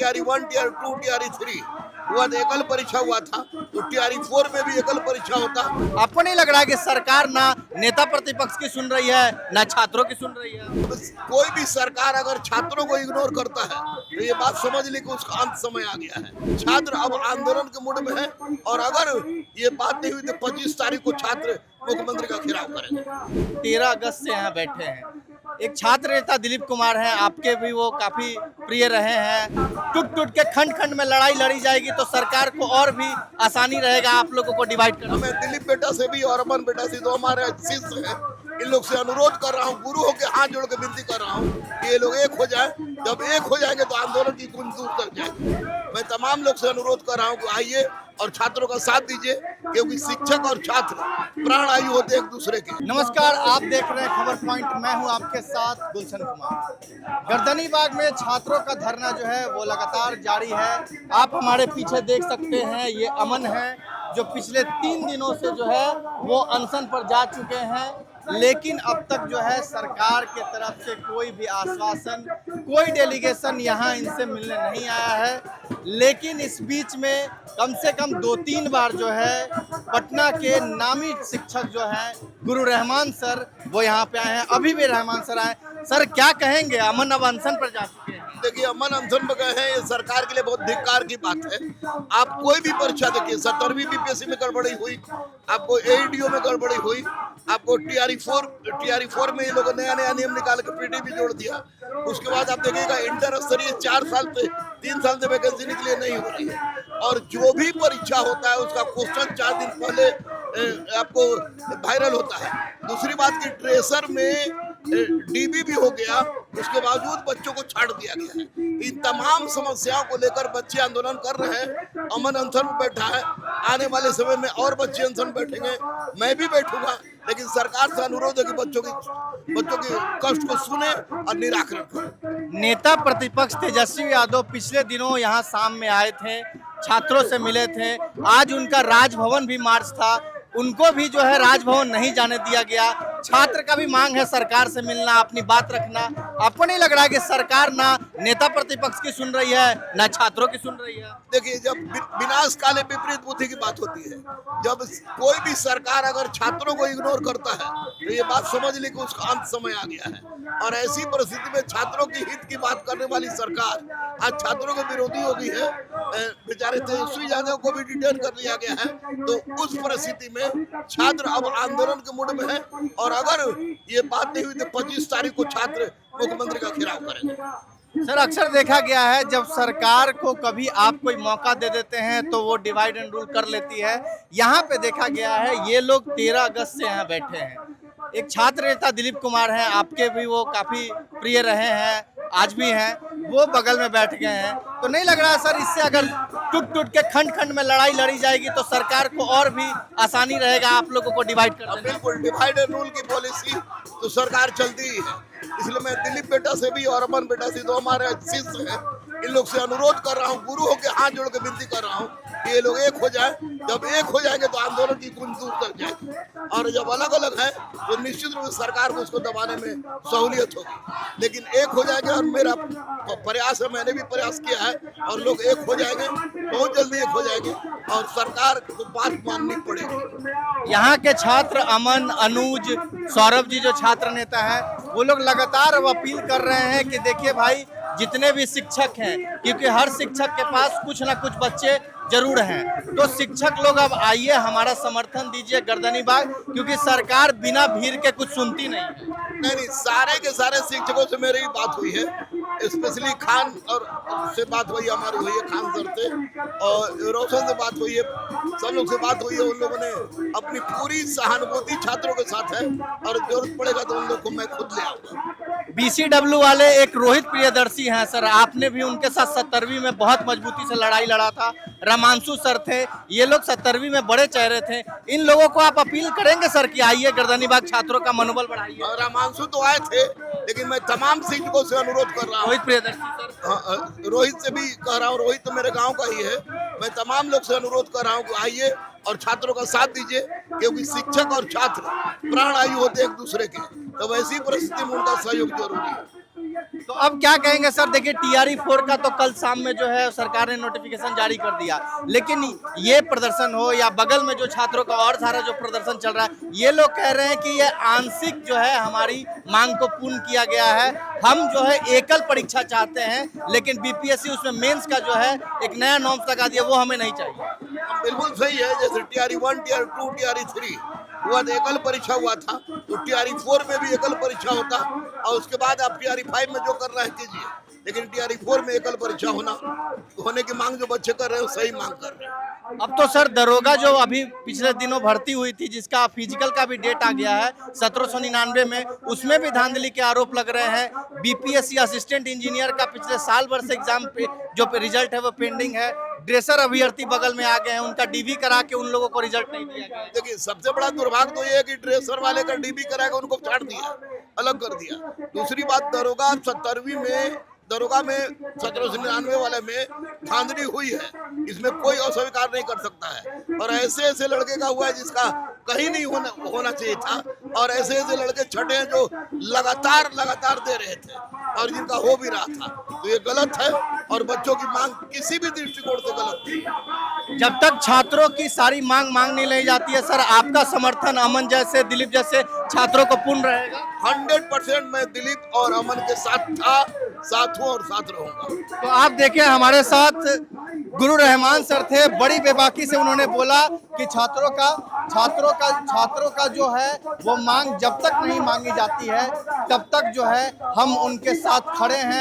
TRE 1, TRE 2, TRE 3 हुआ था, एकल परीक्षा हुआ था, तो टीआरई 4 में भी एकल परीक्षा होता। आपको नहीं लग रहा है कि सरकार ना नेता प्रतिपक्ष की सुन रही है ना छात्रों की सुन रही है? बस कोई भी सरकार अगर छात्रों को इग्नोर करता है तो ये बात समझ ली कि उसका अंत समय आ गया है। छात्र अब आंदोलन के मूड में है और अगर ये बात नहीं हुई तो 25 तारीख को छात्र मुख्यमंत्री का घेराव करेंगे। 13 अगस्त से यहाँ बैठे हैं। एक छात्र नेता दिलीप कुमार हैं, आपके भी वो काफी प्रिय रहे हैं। टूट टूट के खंड खंड में लड़ाई लड़ी जाएगी तो सरकार को और भी आसानी रहेगा आप लोगों को डिवाइड करना। मैं दिलीप बेटा से भी और अमन बेटा से, तो हमारे शिष्य हैं, इन लोग से अनुरोध कर रहा हूँ, गुरु होकर हाथ जोड़ के विनती कर रहा हूँ कि ये लोग एक हो जाए। जब एक हो जाएंगे तो आंदोलन की कुंज दूर तक जाएगी। मैं तमाम लोग से अनुरोध कर रहा हूँ कि आइए और छात्रों का साथ दीजिए, क्योंकि शिक्षक और छात्र प्राण आयु होते एक दूसरे के। नमस्कार, आप देख रहे हैं खबर पॉइंट। मैं हूं आपके साथ गुलशन कुमार। गर्दनी बाग में छात्रों का धरना जो है वो लगातार जारी है। आप हमारे पीछे देख सकते हैं, ये अमन है जो पिछले 3 दिनों से जो है वो अनशन पर जा चुके हैं, लेकिन अब तक जो है सरकार के तरफ से कोई भी आश्वासन, कोई डेलीगेशन यहाँ इनसे मिलने नहीं आया है। लेकिन इस बीच में कम से कम 2-3 बार जो है पटना के नामी शिक्षक जो हैं गुरु रहमान सर वो यहाँ पे आए हैं। अभी भी रहमान सर आए। सर क्या कहेंगे, अमन अब अनशन पर जा चुके हैं? देखिए, अमन अनशन पर गए हैं, ये सरकार के लिए बहुत धिक्कार की बात है। आप कोई भी परीक्षा देखिए, 17वीं बीपीएससी में गड़बड़ी हुई, आपको एईडीओ में गड़बड़ी हुई, आपको टीआरई 4 में ये लोगों ने नया नियम निकाल के पीटी भी जोड़ दिया। उसके बाद आप देखिएगा इंटर स्तरीय 4 साल से 3 साल से वैकेंसी निकली नहीं हो रही है, और जो भी परीक्षा होता है उसका क्वेश्चन 4 दिन पहले आपको वायरल होता है। दूसरी बात की ट्रेसर में डीबी भी हो गया, उसके बावजूद बच्चों को छाड़ दिया गया है। इन तमाम समस्याओं को लेकर बच्चे आंदोलन कर रहे हैं। अमन अनशन में बैठा है, आने वाले समय में और बच्चे अनशन बैठेंगे, मैं भी बैठूंगा। लेकिन सरकार से अनुरोध है कि बच्चों के कष्ट को सुने और निराकरण करें। नेता प्रतिपक्ष तेजस्वी यादव पिछले दिनों यहाँ शाम में आए थे, छात्रों से मिले थे। आज उनका राजभवन भी मार्च था, उनको भी जो है राजभवन नहीं जाने दिया गया। छात्र का भी मांग है सरकार से मिलना, अपनी बात रखना। आपको नहीं लग रहा है कि सरकार ना नेता प्रतिपक्ष की सुन रही है ना छात्रों की सुन रही है? देखिए, जब विनाश काले विपरीत बुद्धि की बात होती है, जब कोई भी सरकार अगर छात्रों को इग्नोर करता है तो ये बात समझ ली कि उसका अंत समय आ गया है। और ऐसी परिस्थिति में छात्रों की हित की बात करने वाली सरकार आज छात्रों के विरोधी हो गई है। बेचारे तेजस्वी यादव को भी डिटेन कर लिया गया है। तो उस परिस्थिति में छात्र अब आंदोलन के मूड में है, और अगर ये बात नहीं हुई तो 25 तारीख को छात्र मुख्यमंत्री का घेराव करेंगे। सर, अक्सर देखा गया है जब सरकार को कभी आप कोई मौका दे देते हैं तो वो डिवाइड एंड रूल कर लेती है। यहाँ पे देखा गया है ये लोग 13 अगस्त से यहाँ बैठे हैं। एक छात्र नेता दिलीप कुमार हैं, आपके भी वो काफी प्रिय रहे हैं, आज भी हैं, वो बगल में बैठ गए हैं। तो नहीं लग रहा है सर, इससे अगर टूट टूट के खंड खंड में लड़ाई लड़ी जाएगी तो सरकार को और भी आसानी रहेगा आप लोगों को डिवाइड करना? बिल्कुल, डिवाइड एंड रूल की पॉलिसी तो सरकार चलती ही है। इसलिए मैं दिलीप बेटा से भी और अमन बेटा से, तो हमारे शिष्य हैं, इन लोग से अनुरोध कर रहा हूँ, गुरु होकर हाथ जोड़ के विनती कर रहा हूँ कि ये लोग एक हो जाए। जब एक हो जाएंगे तो आंदोलन की कुंज दूर तक जाएगी, और जब अलग अलग है तो निश्चित रूप से सरकार को उसको दबाने में सहूलियत होगी। लेकिन एक हो जाएंगे, और मेरा प्रयास है, मैंने भी प्रयास किया है, और लोग एक हो जाएंगे, बहुत जल्दी एक हो जाएंगे, और सरकार को बात माननी पड़ेगी। यहाँ के छात्र अमन, अनुज, सौरभ जी जो छात्र नेता है, वो लोग लगातार अब अपील कर रहे हैं कि देखिए भाई, जितने भी शिक्षक हैं, क्योंकि हर शिक्षक के पास कुछ ना कुछ बच्चे जरूर हैं, तो शिक्षक लोग अब आइए, हमारा समर्थन दीजिए गर्दनी बाग, क्योंकि सरकार बिना भीड़ के कुछ सुनती नहीं है। नहीं, सारे के सारे शिक्षकों से मेरी बात हुई है, स्पेशली खान और से बात हुई, हमारी हुई है, खान सर से और रोशन से बात हुई है, सब लोग से बात हुई है। उन लोगों ने अपनी पूरी सहानुभूति छात्रों के साथ है, और जरूरत पड़ेगा तो उन लोग को मैं खुद ले आऊंगा। बीसीडब्ल्यू वाले एक रोहित प्रियदर्शी हैं सर, आपने भी उनके साथ 17वीं में बहुत मजबूती से लड़ाई लड़ा था। रामांशु सर थे, ये लोग 17वीं में बड़े चेहरे थे। इन लोगों को आप अपील करेंगे सर कि आइए गर्दनी बाग छात्रों का मनोबल बढ़ाइए? रामांशु तो आए थे, लेकिन मैं तमाम शिक्षकों से अनुरोध कर रहा हूँ, रोहित प्रियदर्शी सर, रोहित से भी कह रहा हूँ, रोहित तो मेरे गाँव का ही है, मैं तमाम लोग से अनुरोध कर रहा हूँ कि आइए और छात्रों का साथ दीजिए, क्योंकि शिक्षक और छात्र प्राण आयु होते एक दूसरे के। तो वैसी परिस्थिति में उनका सहयोग जरूरी है। तो अब क्या कहेंगे सर, देखिए टीआरई 4 का तो कल शाम में जो है सरकार ने नोटिफिकेशन जारी कर दिया, लेकिन ये प्रदर्शन हो या बगल में जो छात्रों का और सारा जो प्रदर्शन चल रहा है, ये लोग कह रहे हैं कि ये आंशिक जो है हमारी मांग को पूर्ण किया गया है। हम जो है एकल परीक्षा चाहते हैं, लेकिन बीपीएससी उसमें मेंस का जो है एक नया नॉर्म्स लगा दिया, वो हमें नहीं चाहिए। बिल्कुल सही है, जैसे टीआरई 1, टीआरई 2, टीआरई 3 हुआ तो एकल परीक्षा हुआ था, तो टीआरई 4 में भी एकल परीक्षा होता, और उसके बाद आप टीआरई 5 में जो कर रहे हैं कीजिए, लेकिन टीआरई 4 में एकल परीक्षा होने की मांग जो बच्चे कर रहे हैं सही मांग कर रहे हैं। अब तो सर दरोगा जो अभी पिछले दिनों भर्ती हुई थी, जिसका फिजिकल का भी डेट आ गया है 1799 में, उसमें भी धांधली के आरोप लग रहे हैं। बीपीएससी असिस्टेंट इंजीनियर का पिछले साल भर से एग्जाम पे जो रिजल्ट है वो पेंडिंग है। ड्रेसर अभ्यर्थी बगल में आ गए हैं, उनका डीवी करा के उन लोगों को रिजल्ट नहीं दिया गया। देखिए सबसे बड़ा दुर्भाग्य तो ये है कि ड्रेसर वाले का डीबी करा के उनको छाड़ दिया, अलग कर दिया। दूसरी बात, दरोगा 17वीं में, दरोगा में 1799 वाले में धांधली हुई है, इसमें कोई अस्वीकार नहीं कर सकता है। और ऐसे ऐसे लड़के का हुआ है जिसका कहीं नहीं होना चाहिए था, और ऐसे ऐसे लड़के छठे हैं जो लगातार दे रहे थे और जिनका हो भी रहा था, तो ये गलत है और बच्चों की मांग किसी भी दृष्टिकोण से गलत थी। जब तक छात्रों की सारी मांग नहीं ली जाती है सर, आपका समर्थन अमन जैसे, दिलीप जैसे छात्रों को पूर्ण रहेगा? 100% मैं दिलीप और अमन के साथ था, साथ हूं और साथ रहूंगा। तो आप देखें हमारे साथ गुरु रहमान सर थे, बड़ी बेबाकी से उन्होंने बोला कि छात्रों का जो है वो मांग जब तक नहीं मांगी जाती है तब तक जो है हम उनके साथ खड़े हैं।